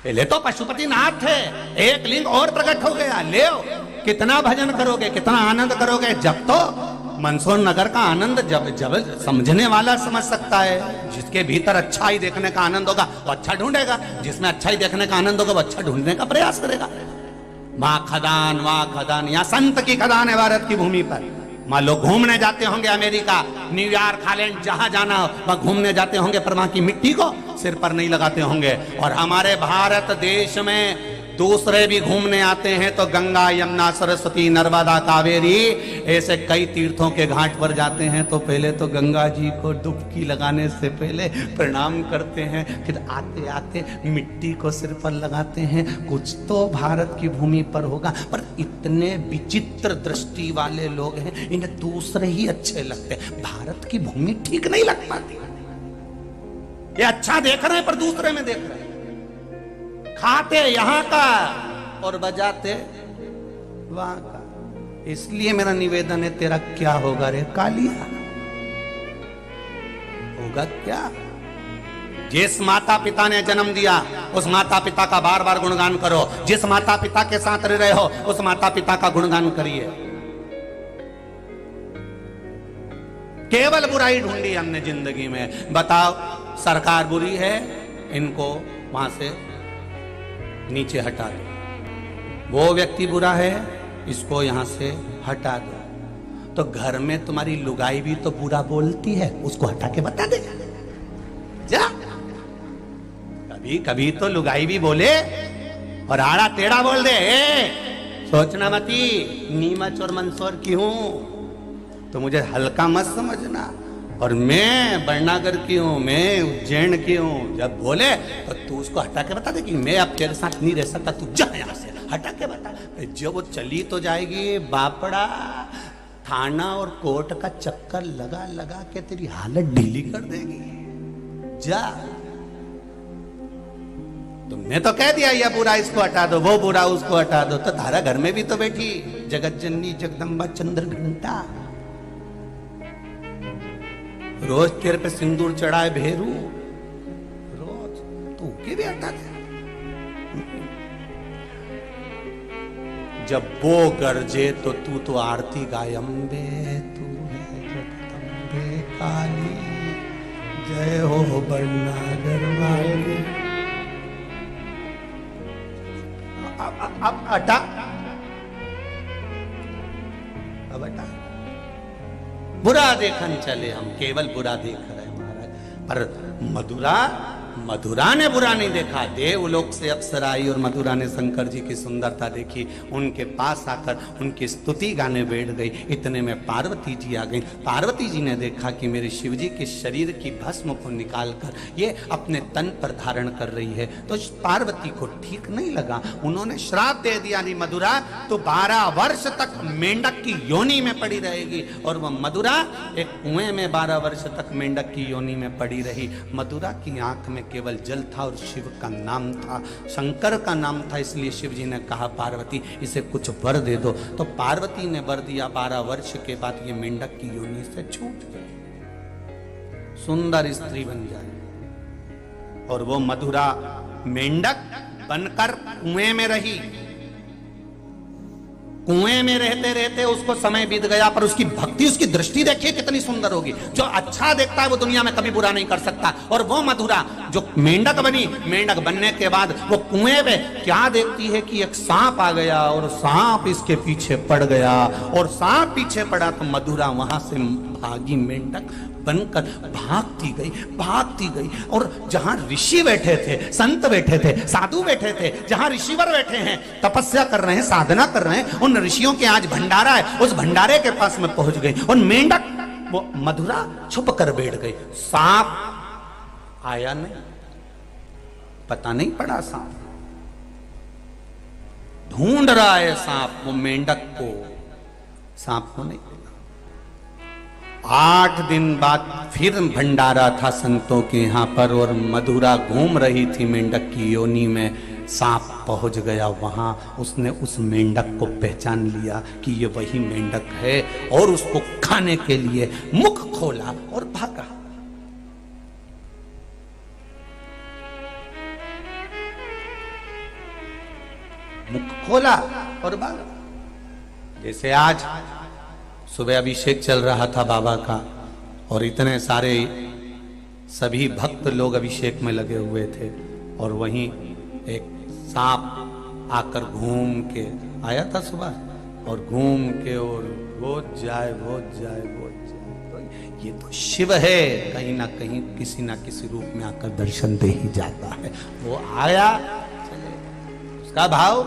पहले तो पशुपतिनाथ थे, एक लिंग और प्रकट हो गया। ले कितना भजन करोगे, कितना आनंद करोगे। जब तो मंदसौर नगर का आनंद जब समझने वाला समझ सकता है। जिसके भीतर अच्छाई देखने का आनंद होगा वो अच्छा ढूंढेगा, जिसमें अच्छाई देखने का आनंद होगा वो अच्छा ढूंढने का प्रयास करेगा। वहां खदान, यहाँ संत की खदान है भारत की भूमि पर। मान लो घूमने जाते होंगे अमेरिका, न्यूयॉर्क, हालैंड, जहां जाना हो वहां घूमने जाते होंगे, पर वहां की मिट्टी को सिर पर नहीं लगाते होंगे। और हमारे भारत देश में दूसरे भी घूमने आते हैं तो गंगा, यमुना, सरस्वती, नर्मदा, कावेरी ऐसे कई तीर्थों के घाट पर जाते हैं तो पहले तो गंगा जी को डुबकी लगाने से पहले प्रणाम करते हैं, फिर आते आते मिट्टी को सिर पर लगाते हैं। कुछ तो भारत की भूमि पर होगा, पर इतने विचित्र दृष्टि वाले लोग हैं, इन्हें दूसरे ही अच्छे लगते हैं। भारत की भूमि ठीक नहीं लग पाती। ये अच्छा देख रहे हैं पर दूसरे में देख रहे हैं। खाते यहां का और बजाते वहां का। इसलिए मेरा निवेदन है, तेरा क्या होगा रे कालिया, होगा क्या? जिस माता पिता ने जन्म दिया उस माता पिता का बार बार गुणगान करो। जिस माता पिता के साथ रह रहे हो उस माता पिता का गुणगान करिए। केवल बुराई ढूंढी हमने जिंदगी में। बताओ, सरकार बुरी है, इनको वहां से नीचे हटा दो। वो व्यक्ति बुरा है, इसको यहां से हटा दो। तो घर में तुम्हारी लुगाई भी तो बुरा बोलती है, उसको हटा के बता दे जा। कभी कभी तो लुगाई भी बोले और आड़ा टेढ़ा बोल दे। सोचना मती नीमच और मंदसौर की हूं तो मुझे हल्का मत समझना। और मैं बरनागर की हूं, मैं उज्जैन की हूं। जब बोले तो तू उसको हटा के बता दे कि मैं अब तेरे साथ नहीं रह सकता, तू जा यहां से, हटा के बता। जब वो चली तो जाएगी बापड़ा, थाना और कोर्ट का चक्कर लगा लगा के तेरी हालत ढीली कर देगी। जा, तुमने तो कह दिया ये बुरा इसको हटा दो, वो बुरा उसको हटा दो, तो तारा घर में भी तो बैठी जगत जननी जगदम्बा चंद्र घंटा, रोज तेरे पे सिंदूर चढ़ाए भेरू, रोज तू के भी हटा दे। जब वो गरजे तो तू तो आरती गाय, अम्बे तू है जगदम्बे काली, जय हो बरनागर वाली। अब हटा, अब हटा। बुरा देखन चले हम, केवल बुरा देख रहे हैं महाराज। पर मधुरा ने बुरा नहीं देखा। देवलोक से अप्सरा आई और मधुरा ने शंकर जी की सुंदरता देखी, उनके पास आकर उनकी स्तुति गाने बैठ गई। इतने में पार्वती जी आ गई। पार्वती जी ने देखा कि मेरे शिव जी के शरीर की भस्म को निकालकर ये अपने तन पर धारण कर रही है, तो पार्वती को ठीक नहीं लगा। उन्होंने श्राप दे दिया, नहीं मधुरा तो 12 वर्ष तक मेंढक की योनि में पड़ी रहेगी। और वह मधुरा एक कुएं में 12 वर्ष तक मेंढक की योनि में पड़ी रही। मधुरा की आंख में केवल जल था और शिव का नाम था, शंकर का नाम था। इसलिए शिव जी ने कहा पार्वती इसे कुछ वर दे दो। तो पार्वती ने वर दिया। 12 वर्ष के बाद ये मेंढक की योनि से छूट गई, सुंदर स्त्री बन जाए। और वो मधुरा मेंढक बनकर कुएं में रही। कुएं में रहते रहते उसको समय बीत गया, पर उसकी भक्ति, उसकी दृष्टि देखिए कितनी सुंदर होगी। जो अच्छा देखता है वो दुनिया में कभी बुरा नहीं कर सकता। और वो मधुरा जो मेंढक बनी, मेंढक बनने के बाद वो कुएं में क्या देखती है कि एक सांप आ गया और सांप इसके पीछे पड़ गया। और सांप पीछे पड़ा तो मधुरा वहां से भागी, मेंढक बनकर भागती गई। और जहां ऋषि बैठे थे, संत बैठे थे, साधु बैठे थे, जहां ऋषिवर बैठे हैं, तपस्या कर रहे हैं, साधना कर रहे हैं, उन ऋषियों के आज भंडारा है, उस भंडारे के पास में पहुंच गई। और मेंढक वो मधुरा छुप कर बैठ गई। सांप आया नहीं, पता नहीं पड़ा। सांप ढूंढ रहा है, सांप वो मेंढक को, सांप को नहीं। 8 दिन बाद फिर भंडारा था संतों के यहाँ पर, और मधुरा घूम रही थी मेंढक की योनि में। सांप पहुंच गया वहां, उसने उस मेंढक को पहचान लिया कि ये वही मेंढक है, और उसको खाने के लिए मुख खोला और भागा। 8 दिन बाद फिर भंडारा था संतों के यहाँ पर, और मधुरा घूम रही थी मेंढक की योनि में। सांप पहुंच गया वहां, उसने उस मेंढक को पहचान लिया कि ये वही मेंढक है, और उसको खाने के लिए मुख खोला और भागा। मुख खोला और भागा। जैसे आज सुबह अभिषेक चल रहा था बाबा का और इतने सारे सभी भक्त लोग अभिषेक में लगे हुए थे और वहीं एक सांप आकर घूम के आया था सुबह और घूम के और वो जाए ये तो शिव है, कहीं ना कहीं किसी ना किसी रूप में आकर दर्शन दे ही जाता है। वो आया, उसका भाव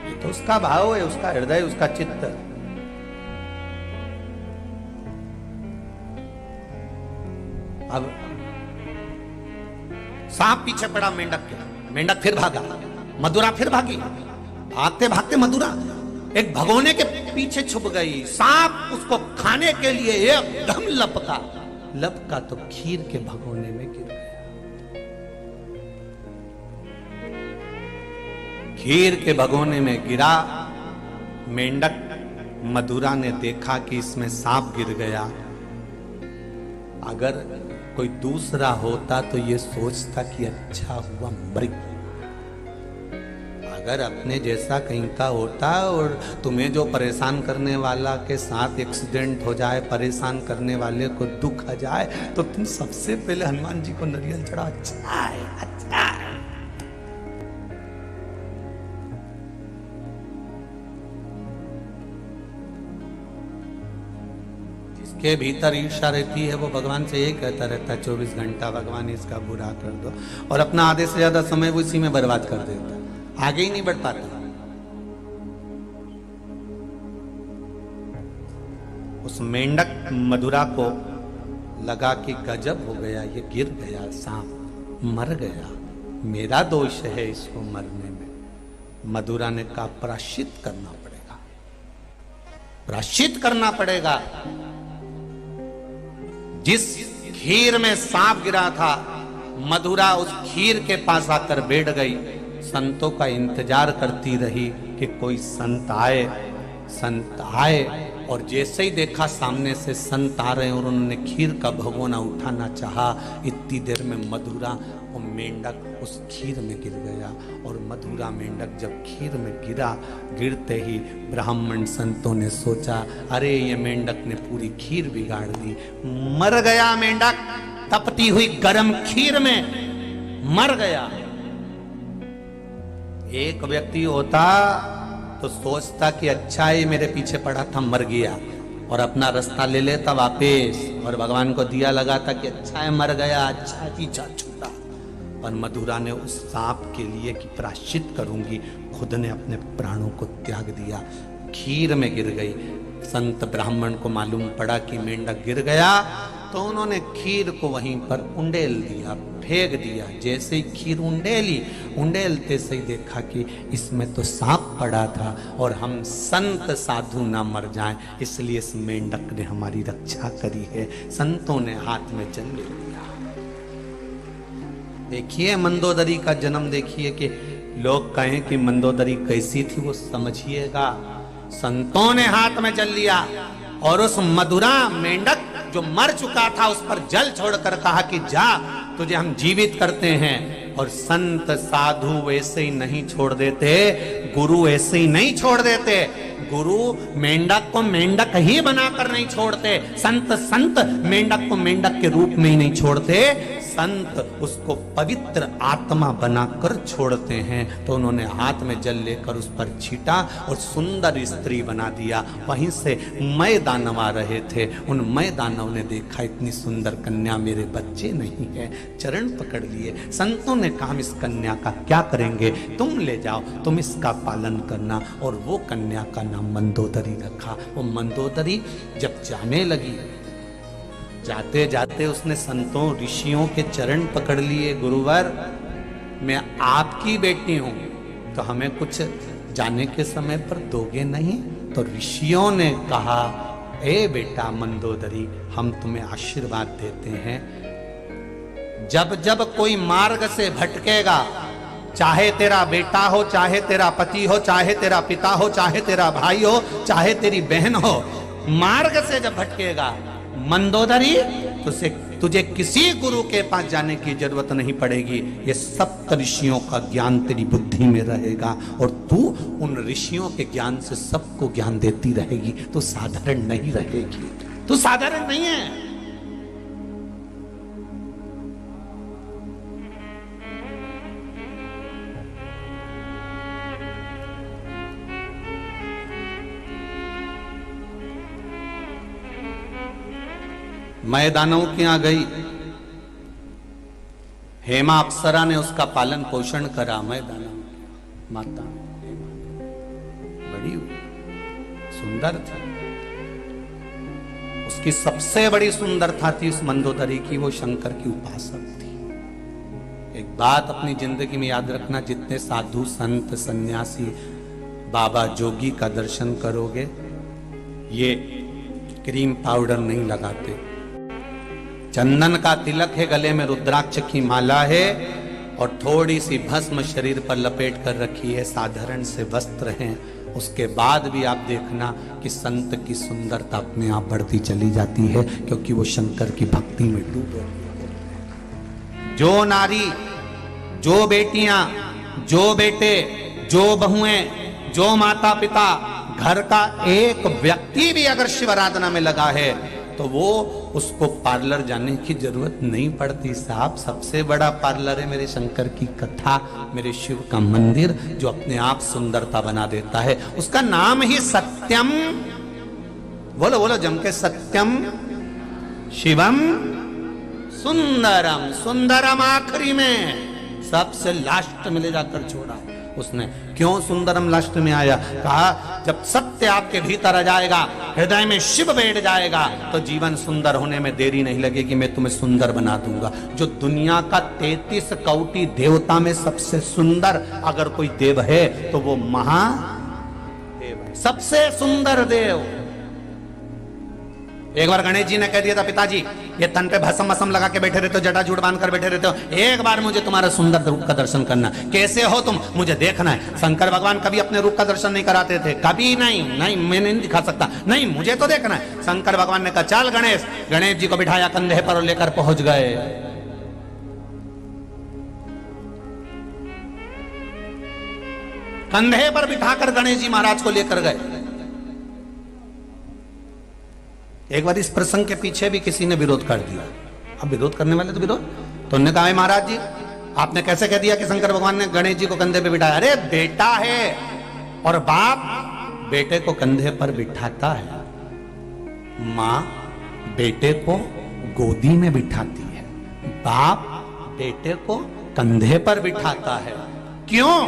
ये तो उसका भाव है, उसका हृदय, उसका चित्त। अब सांप पीछे पड़ा मेंढक के, मेंढक फिर भागा, मधुरा फिर भागी, भागते भागते मधुरा एक भगोने के पीछे छुप गई। सांप उसको खाने के लिए एकदम लपका तो खीर के भगोने में गिर गया। खीर के भगोने में गिरा। मेंढक मधुरा ने देखा कि इसमें सांप गिर गया। अगर कोई दूसरा होता तो ये सोचता कि अच्छा हुआ मर गया। अगर अपने जैसा कहीं का होता और तुम्हें जो परेशान करने वाला के साथ एक्सीडेंट हो जाए, परेशान करने वाले को दुख आ जाए, तो तुम सबसे पहले हनुमान जी को नारियल चढ़ा, अच्छा है, अच्छा है। के भीतर ईर्ष्या रहती है वो भगवान से यही कहता रहता है 24 घंटा भगवान इसका बुरा कर दो, और अपना आधे से ज्यादा समय वो इसी में बर्बाद कर देता, आगे ही नहीं बढ़ पाता। उस मेंढक मधुरा को लगा कि गजब हो गया, ये गिर गया, सांप मर गया, मेरा दोष है इसको मरने में। मधुरा ने कहा प्रायश्चित करना पड़ेगा, प्रायश्चित करना पड़ेगा। जिस खीर में सांप गिरा था, मधुरा उस खीर के पास आकर बैठ गई। संतों का इंतजार करती रही कि कोई संत आए, संत आए। और जैसे ही देखा सामने से संत आ रहे हैं और उन्होंने खीर का भगोना उठाना चाहा, इतनी देर में मधुरा और मेंढक उस खीर में गिर गया। और मधुरा मेंढक जब खीर में गिरा, गिरते ही ब्राह्मण संतों ने सोचा अरे ये मेंढक ने पूरी खीर बिगाड़ दी, मर गया मेंढक, तपती हुई गर्म खीर में मर गया। एक व्यक्ति होता तो सोचता कि अच्छा ही मेरे पीछे पड़ा था, मर गया, और अपना रास्ता ले लेता वापस और भगवान को दिया लगाता कि अच्छा है मर गया, अच्छा पीछा छूटा। पर मधुरा ने उस सांप के लिए कि प्रायश्चित करूंगी, खुद ने अपने प्राणों को त्याग दिया, खीर में गिर गई। संत ब्राह्मण को मालूम पड़ा कि मेंढक गिर गया, तो उन्होंने खीर को वहीं पर उंडेल दिया, फेंक दिया। जैसे ही खीर उंडेली, उंडेलते से ही देखा कि इसमें तो सांप पड़ा था और हम संत साधु ना मर जाएं, इसलिए इस मेंढक ने हमारी रक्षा करी है। संतों ने हाथ में जल ले लिया। देखिए मंदोदरी का जन्म, देखिए कि लोग कहें कि मंदोदरी कैसी थी वो समझिएगा। संतों ने हाथ में जल लिया और उस मधुरा मेंढक जो मर चुका था उस पर जल छोड़कर कहा कि जा, तुझे हम जीवित करते हैं। और संत साधु वैसे ही नहीं छोड़ देते, गुरु ऐसे ही नहीं छोड़ देते। गुरु मेंढक को मेंढक ही बनाकर नहीं छोड़ते, संत मेंढक को मेंढक के रूप में ही नहीं छोड़ते, संत उसको पवित्र आत्मा बनाकर छोड़ते हैं। तो उन्होंने हाथ में जल लेकर उस पर छीटा और सुंदर स्त्री बना दिया। वहीं से मय दानव आ रहे थे, उन मय दानव ने देखा इतनी सुंदर कन्या मेरे बच्चे नहीं है, चरण पकड़ लिए। संतों ने कहा इस कन्या का क्या करेंगे, तुम ले जाओ, तुम इसका पालन करना। और वो कन्या का नाम मंदोदरी रखा। वो मंदोदरी जब जाने लगी, जाते जाते उसने संतों ऋषियों के चरण पकड़ लिए, गुरुवर मैं आपकी बेटी हूं, तो हमें कुछ जाने के समय पर दोगे नहीं? तो ऋषियों ने कहा ए बेटा मंदोदरी, हम तुम्हें आशीर्वाद देते हैं, जब जब कोई मार्ग से भटकेगा चाहे तेरा बेटा हो, चाहे तेरा पति हो, चाहे तेरा पिता हो, चाहे तेरा भाई हो, चाहे तेरी बहन हो, मार्ग से जब भटकेगा मंदोदरी, तुझे किसी गुरु के पास जाने की जरूरत नहीं पड़ेगी। ये सप्त ऋषियों का ज्ञान तेरी बुद्धि में रहेगा और तू उन ऋषियों के ज्ञान से सबको ज्ञान देती रहेगी। तू साधारण नहीं रहेगी, तू साधारण नहीं है। मैं दानव के यहां गई, हेमा अप्सरा ने उसका पालन पोषण करा। मैं दानव माता बड़ी सुंदर थी, उसकी सबसे बड़ी सुंदरता थी उस मंदोदरी की, वो शंकर की उपासक थी। एक बात अपनी जिंदगी में याद रखना, जितने साधु संत सन्यासी बाबा जोगी का दर्शन करोगे, ये क्रीम पाउडर नहीं लगाते, चंदन का तिलक है, गले में रुद्राक्ष की माला है और थोड़ी सी भस्म शरीर पर लपेट कर रखी है, साधारण से वस्त्र हैं। उसके बाद भी आप देखना कि संत की सुंदरता अपने आप बढ़ती चली जाती है, क्योंकि वो शंकर की भक्ति में डूबे। जो नारी, जो बेटियां, जो बेटे, जो बहुएं, जो माता पिता, घर का एक व्यक्ति भी अगर शिव आराधना में लगा है तो वो उसको पार्लर जाने की जरूरत नहीं पड़ती। साहब, सबसे बड़ा पार्लर है मेरे शंकर की कथा, मेरे शिव का मंदिर, जो अपने आप सुंदरता बना देता है। उसका नाम ही सत्यम, बोलो बोलो जम के, सत्यम शिवम सुंदरम। सुंदरम आखिरी में, सबसे लास्ट में ले जाकर छोड़ा उसने। क्यों सुंदरम लास्ट में आया? कहा जब सत्य आपके भीतर आ जाएगा, हृदय में शिव बैठ जाएगा, तो जीवन सुंदर होने में देरी नहीं लगेगी, मैं तुम्हें सुंदर बना दूंगा। जो दुनिया का 33 कोटि देवता में सबसे सुंदर अगर कोई देव है तो वो महादेव है, सबसे सुंदर देव। एक बार गणेश जी ने कह दिया था, पिताजी ये तन पे भस्म वसम लगा के बैठे रहते हो, जटा जूट बांध कर बैठे रहते हो, एक बार मुझे तुम्हारा सुंदर रूप का दर्शन करना। कैसे हो तुम, मुझे देखना है। शंकर भगवान कभी अपने रूप का दर्शन नहीं कराते थे, कभी नहीं, नहीं मैं नहीं दिखा सकता, नहीं मुझे तो देखना है। शंकर भगवान ने कहा चल गणेश, गणेश जी को बिठाया कंधे पर और लेकर पहुंच गए। कंधे पर बिठाकर गणेश जी महाराज को लेकर गए। एक बार इस प्रसंग के पीछे भी किसी ने विरोध कर दिया। अब विरोध करने वाले तो विरोध, तो उन्होंने कहा महाराज जी आपने कैसे कह दिया कि शंकर भगवान ने गणेश जी को कंधे पे बिठाया? अरे बेटा है और बाप बेटे को कंधे पर बिठाता है, माँ बेटे को गोदी में बिठाती है, बाप बेटे को कंधे पर बिठाता है। क्यों?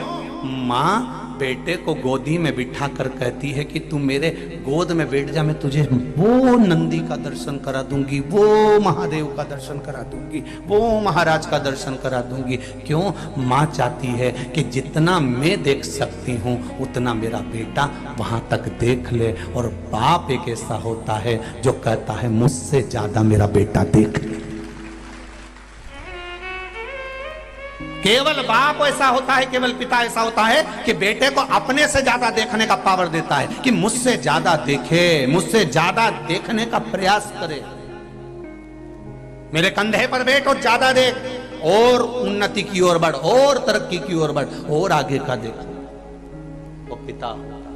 माँ बेटे को गोदी में बिठा कर कहती है कि तू मेरे गोद में बैठ जा, मैं तुझे वो नंदी का दर्शन करा दूंगी, वो महादेव का दर्शन करा दूंगी, वो महाराज का दर्शन करा दूंगी। क्यों? माँ चाहती है कि जितना मैं देख सकती हूँ उतना मेरा बेटा वहां तक देख ले। और बाप एक ऐसा होता है जो कहता है मुझसे ज्यादा मेरा बेटा देख ले। केवल बाप ऐसा होता है, केवल पिता ऐसा होता है कि बेटे को अपने से ज्यादा देखने का पावर देता है, कि मुझसे ज्यादा देखे, मुझसे ज्यादा देखने का प्रयास करे। मेरे कंधे पर बैठ और ज्यादा देख, और उन्नति की ओर बढ़, और तरक्की की ओर बढ़, और आगे का देख। वो पिता होता है।